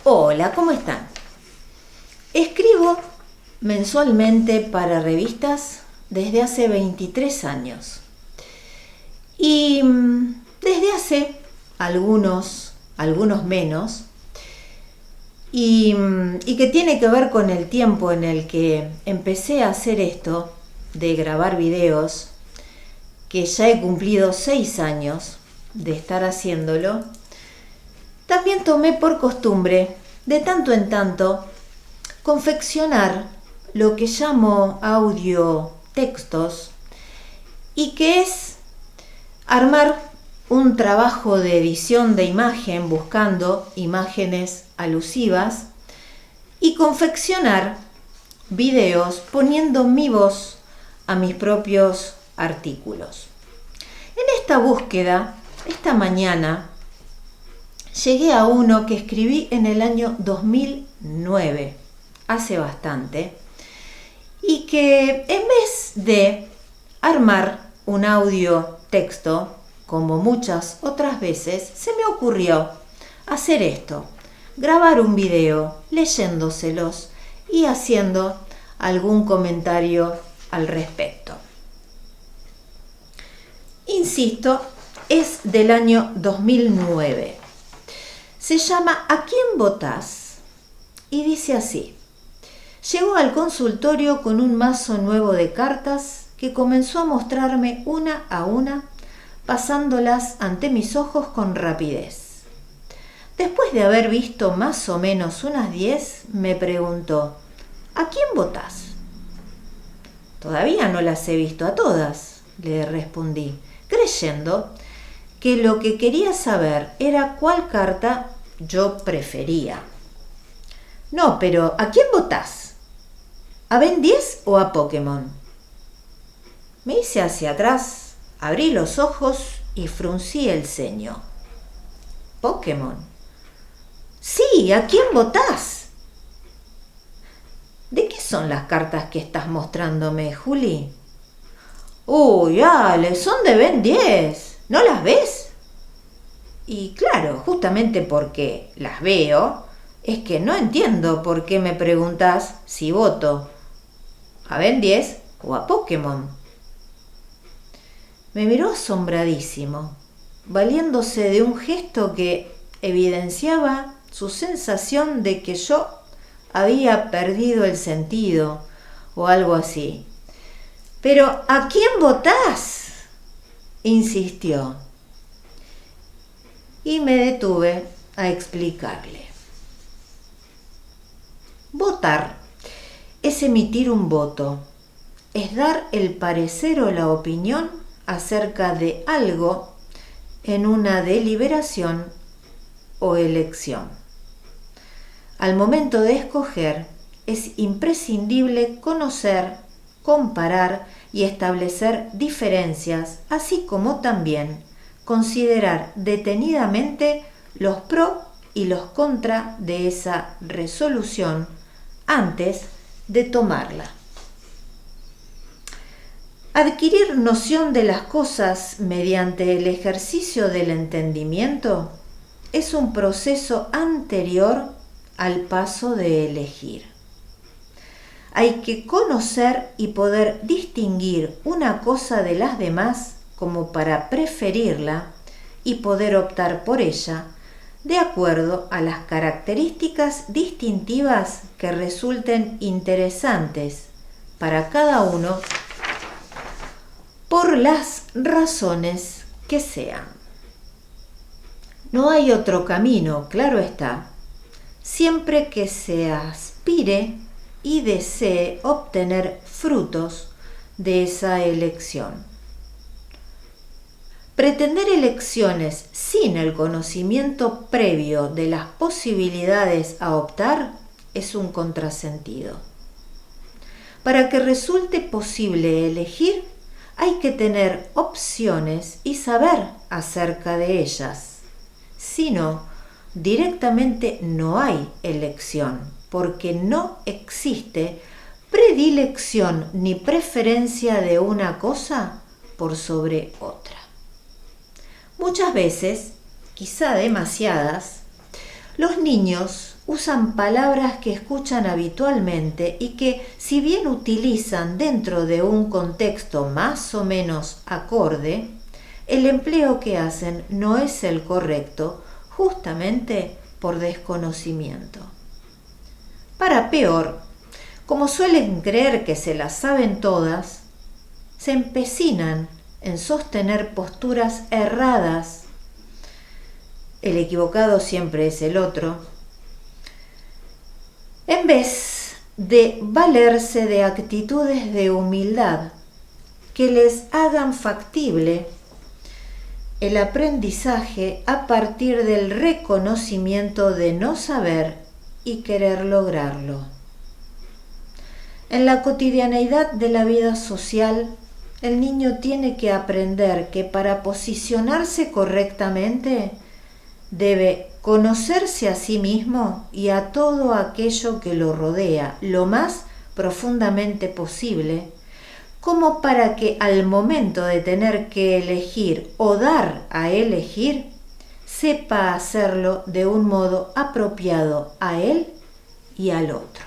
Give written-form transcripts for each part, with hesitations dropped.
Hola, ¿cómo están? Escribo mensualmente para revistas desde hace 23 años. Y desde hace algunos menos, y que tiene que ver con el tiempo en el que empecé a hacer esto de grabar videos, que ya he cumplido 6 años de estar haciéndolo. También tomé por costumbre, de tanto en tanto, confeccionar lo que llamo audio textos, y que es armar un trabajo de edición de imagen buscando imágenes alusivas y confeccionar videos poniendo mi voz a mis propios artículos. En esta búsqueda, esta mañana, llegué a uno que escribí en el año 2009, hace bastante, y que en vez de armar un audio texto, como muchas otras veces, se me ocurrió hacer esto, grabar un video leyéndoselos y haciendo algún comentario al respecto. Insisto, es del año 2009. Se llama ¿A quién votás? Y dice así: llegó al consultorio con un mazo nuevo de cartas que comenzó a mostrarme una a una, pasándolas ante mis ojos con rapidez. Después de haber visto más o menos unas 10, me preguntó: ¿a quién votás? Todavía no las he visto a todas, le respondí, creyendo que lo que quería saber era cuál carta yo prefería. No, pero ¿a quién votás? ¿A Ben 10 o a Pokémon? Me hice hacia atrás, abrí los ojos y fruncí el ceño. ¿Pokémon? Sí, ¿a quién votás? ¿De qué son las cartas que estás mostrándome, Juli? Uy, Ale, son de Ben 10. ¿No las ves? Y claro, justamente porque las veo, es que no entiendo por qué me preguntás si voto a Ben 10 o a Pokémon. Me miró asombradísimo, valiéndose de un gesto que evidenciaba su sensación de que yo había perdido el sentido o algo así. «¿Pero a quién votás?», insistió. Y me detuve a explicarle. Votar es emitir un voto, es dar el parecer o la opinión acerca de algo en una deliberación o elección. Al momento de escoger, es imprescindible conocer, comparar y establecer diferencias, así como también considerar detenidamente los pro y los contra de esa resolución antes de tomarla. Adquirir noción de las cosas mediante el ejercicio del entendimiento es un proceso anterior al paso de elegir. Hay que conocer y poder distinguir una cosa de las demás como para preferirla y poder optar por ella de acuerdo a las características distintivas que resulten interesantes para cada uno por las razones que sean. No hay otro camino, claro está, siempre que se aspire y desee obtener frutos de esa elección. Pretender elecciones sin el conocimiento previo de las posibilidades a optar es un contrasentido. Para que resulte posible elegir, hay que tener opciones y saber acerca de ellas. Si no, directamente no hay elección, porque no existe predilección ni preferencia de una cosa por sobre otra. Muchas veces, quizá demasiadas, los niños usan palabras que escuchan habitualmente y que, si bien utilizan dentro de un contexto más o menos acorde, el empleo que hacen no es el correcto, justamente por desconocimiento. Para peor, como suelen creer que se las saben todas, se empecinan en sostener posturas erradas. El equivocado siempre es el otro, en vez de valerse de actitudes de humildad que les hagan factible el aprendizaje a partir del reconocimiento de no saber y querer lograrlo. En la cotidianeidad de la vida social, el niño tiene que aprender que para posicionarse correctamente debe conocerse a sí mismo y a todo aquello que lo rodea lo más profundamente posible, como para que al momento de tener que elegir o dar a elegir, sepa hacerlo de un modo apropiado a él y al otro.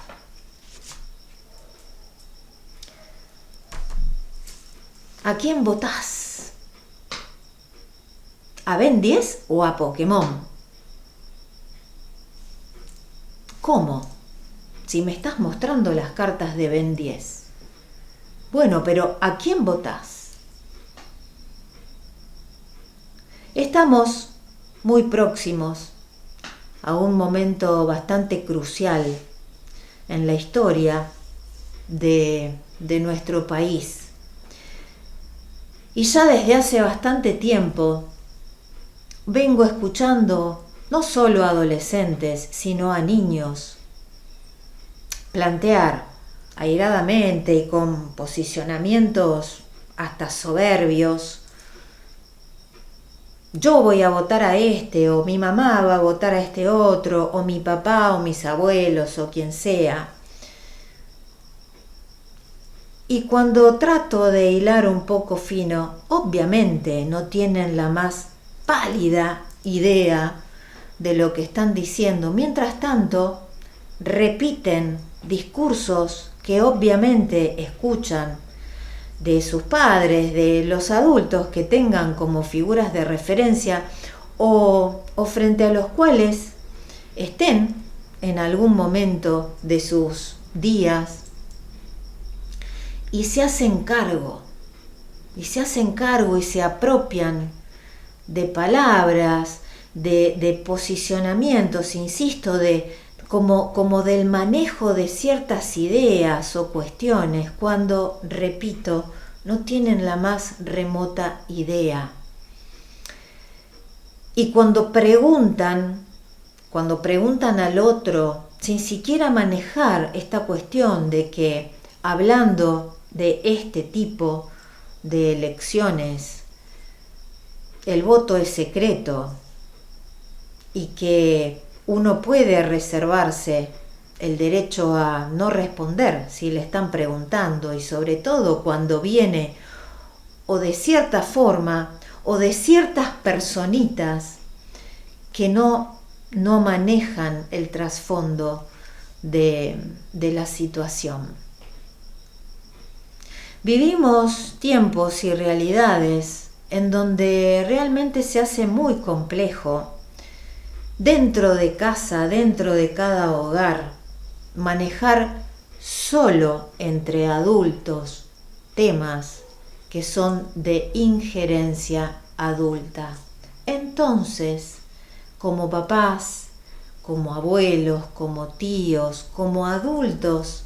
¿A quién votás? ¿A Ben 10 o a Pokémon? ¿Cómo? Si me estás mostrando las cartas de Ben 10. Bueno, pero ¿a quién votás? Estamos muy próximos a un momento bastante crucial en la historia de nuestro país. Y ya desde hace bastante tiempo vengo escuchando no solo a adolescentes, sino a niños plantear airadamente y con posicionamientos hasta soberbios: yo voy a votar a este, o mi mamá va a votar a este otro, o mi papá o mis abuelos o quien sea. Y cuando trato de hilar un poco fino, obviamente no tienen la más pálida idea de lo que están diciendo. Mientras tanto, repiten discursos que obviamente escuchan de sus padres, de los adultos que tengan como figuras de referencia o frente a los cuales estén en algún momento de sus días, y se hacen cargo y se apropian de palabras, de posicionamientos, insisto, como del manejo de ciertas ideas o cuestiones, cuando, repito, no tienen la más remota idea. Y cuando preguntan al otro, sin siquiera manejar esta cuestión de que, hablando de este tipo de elecciones, el voto es secreto y que uno puede reservarse el derecho a no responder si le están preguntando, y sobre todo cuando viene o de cierta forma o de ciertas personitas que no manejan el trasfondo de la situación. Vivimos tiempos y realidades en donde realmente se hace muy complejo, dentro de casa, dentro de cada hogar, manejar solo entre adultos temas que son de injerencia adulta. Entonces, como papás, como abuelos, como tíos, como adultos,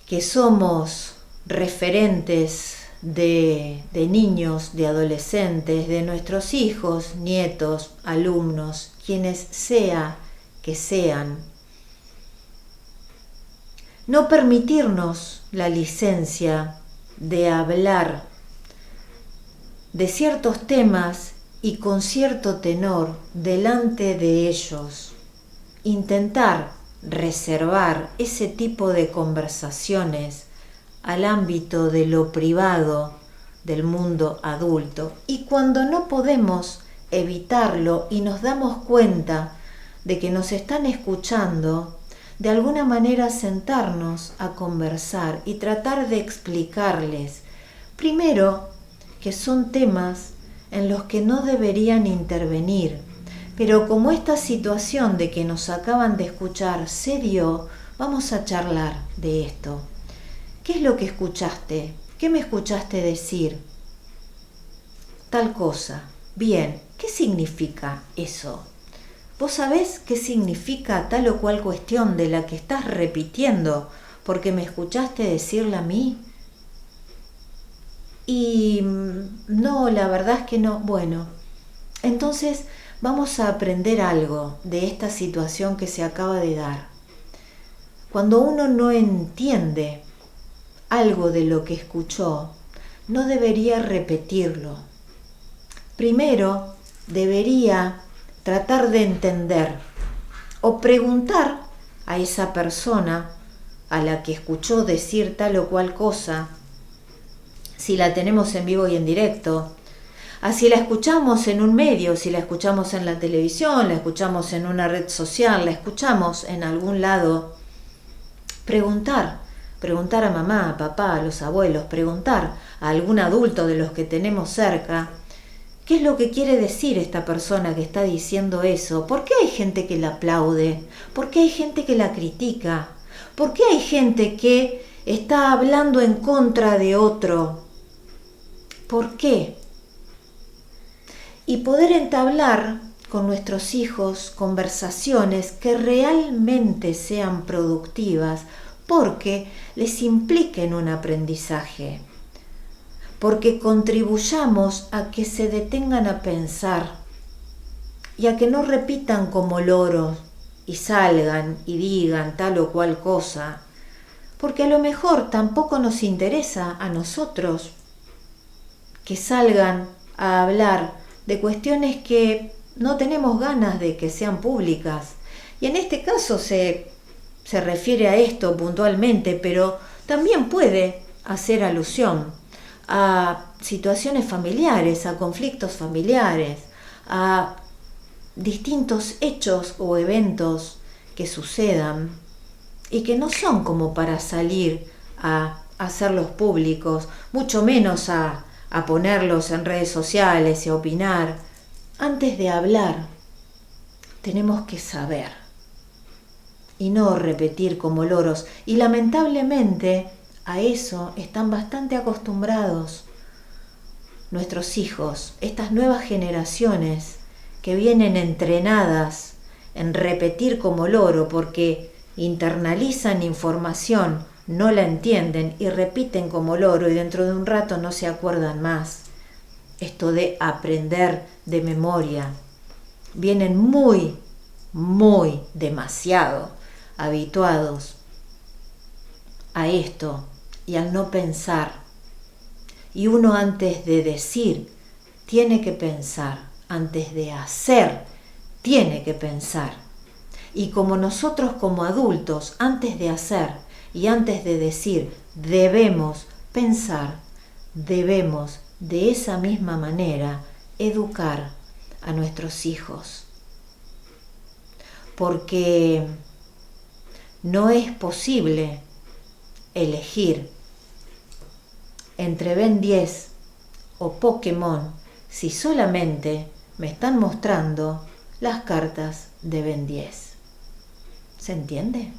que somos referentes de niños, de adolescentes, de nuestros hijos, nietos, alumnos, quienes sea que sean, no permitirnos la licencia de hablar de ciertos temas y con cierto tenor delante de ellos, intentar reservar ese tipo de conversaciones al ámbito de lo privado del mundo adulto. Y cuando no podemos evitarlo y nos damos cuenta de que nos están escuchando, de alguna manera sentarnos a conversar y tratar de explicarles, primero, que son temas en los que no deberían intervenir, pero como esta situación de que nos acaban de escuchar se dio, vamos a charlar de esto. ¿Qué es lo que escuchaste? ¿Qué me escuchaste decir? Tal cosa. Bien, ¿qué significa eso? ¿Vos sabés qué significa tal o cual cuestión de la que estás repitiendo porque me escuchaste decirla a mí? Y no, la verdad es que no. Bueno, entonces vamos a aprender algo de esta situación que se acaba de dar. Cuando uno no entiende algo de lo que escuchó, no debería repetirlo. Primero, debería tratar de entender o preguntar a esa persona a la que escuchó decir tal o cual cosa, si la tenemos en vivo y en directo, a si la escuchamos en un medio, si la escuchamos en la televisión, la escuchamos en una red social, la escuchamos en algún lado. Preguntar a mamá, a papá, a los abuelos, preguntar a algún adulto de los que tenemos cerca, ¿qué es lo que quiere decir esta persona que está diciendo eso? ¿Por qué hay gente que la aplaude? ¿Por qué hay gente que la critica? ¿Por qué hay gente que está hablando en contra de otro? ¿Por qué? Y poder entablar con nuestros hijos conversaciones que realmente sean productivas porque les impliquen un aprendizaje, porque contribuyamos a que se detengan a pensar y a que no repitan como loros y salgan y digan tal o cual cosa, porque a lo mejor tampoco nos interesa a nosotros que salgan a hablar de cuestiones que no tenemos ganas de que sean públicas. Y en este caso se refiere a esto puntualmente, pero también puede hacer alusión a situaciones familiares, a conflictos familiares, a distintos hechos o eventos que sucedan y que no son como para salir a hacerlos públicos, mucho menos a ponerlos en redes sociales y a opinar. Antes de hablar, tenemos que saber y no repetir como loros. Y lamentablemente a eso están bastante acostumbrados nuestros hijos, estas nuevas generaciones que vienen entrenadas en repetir como loro porque internalizan información, no la entienden y repiten como loro y dentro de un rato no se acuerdan más. Esto de aprender de memoria. Vienen muy demasiado habituados a esto y al no pensar. Y uno antes de decir tiene que pensar, antes de hacer tiene que pensar. Y como nosotros como adultos, antes de hacer y antes de decir, debemos pensar, debemos de esa misma manera educar a nuestros hijos. Porque no es posible elegir entre Ben 10 o Pokémon si solamente me están mostrando las cartas de Ben 10. ¿Se entiende?